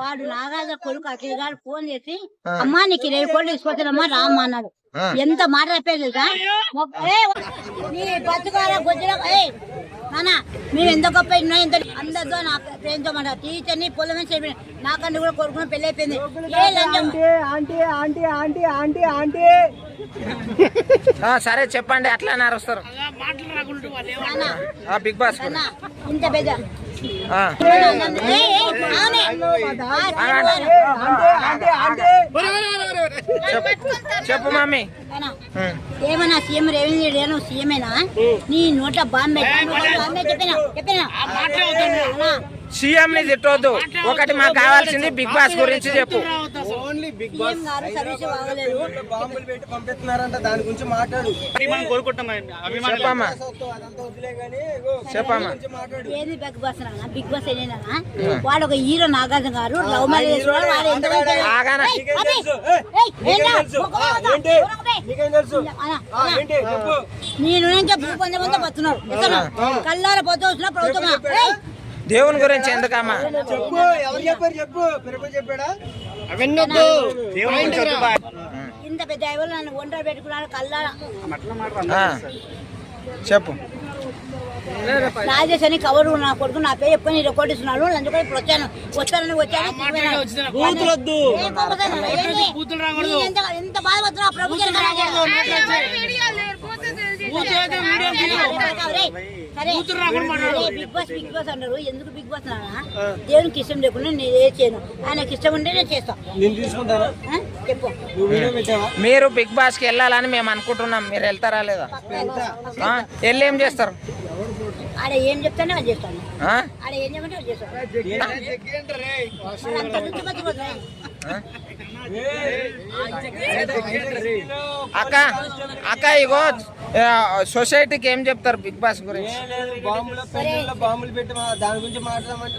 వాడు నాగార్జున కొడుకు అఖిల్ గారు ఫోన్ చేసి అమ్మా నీకు 20 కోట్లు తీసుకొచ్చానమ్మా రామ్మా అన్నాడు. ఎంత మాట చెప్పేది తెలుసా? నీ బతుకాల గొజ్జల నానా మేము ఎంత గొప్ప ఎంత అందరితో నా ప్రేమతో మాట టీచర్ని పొలమే చెప్పిన నాకంటే కూడా కొడుకున్న పెళ్లి అయిపోయింది. సరే చెప్పండి అట్లా వస్తారు బిగ్ బాస్ ఇంత పెద్ద చెప్పు మమ్మీ ఏమన్నా సీఎం రేవంత్ రెడ్డి నువ్వు సీఎమేనా? నీ నోట బాంబే చెప్పినా సీఎం ని తిట్టొద్దు. ఒకటి మాకు కావాల్సింది బిగ్ బాస్ గురించి చెప్పు. చెప్పమ్మా. ఏది బిగ్ బాస్ బిగ్ బాస్ ఏదైనా వాడు ఒక హీరో నాగార్జున గారు లవ్ మ్యారేజ్ నేను భూపంచమంతా వస్తున్నారు కల్లార పోతూ వస్తున్నా ప్రభుత్వం దేవుని గురించి ఎందుకమ్మా? ఇంత పెద్ద ఎవరు నన్ను ఒంటరి పెట్టుకున్నాడు కల్లార చెప్పు. రాజేష్ అని కవరు నా కొడుకు నా పేరు చెప్పుకొని కొట్టిస్తున్నాడు. అందుకని ఇప్పుడు వచ్చానని ఎంత బాధపడుతున్నా ప్రభుత్వం బిగ్ బాస్ అన్నారు. ఎందుకు బిగ్ బాస్ నానా? దేవునికి ఇష్టం లేకుండా నేను ఏ చేయను, ఆయనకి ఇష్టం ఉంటే నేను చేస్తాను. చెప్పు. మీరు బిగ్ బాస్ కి వెళ్ళాలని మేము అనుకుంటున్నాం, మీరు వెళ్తారా లేదా? వెళ్ళి ఏం చేస్తారు? ఆడ ఏం చెప్తానే అది చేస్తాను. ఆడ ఏం చెప్పంటే అది చేస్తాను. అక్క అక్క ఇగో సొసైటీకి ఏం చెప్తారు బిగ్ బాస్ గురించి? బాంబులు పెట్టి దాని గురించి మాట్లాడమంటే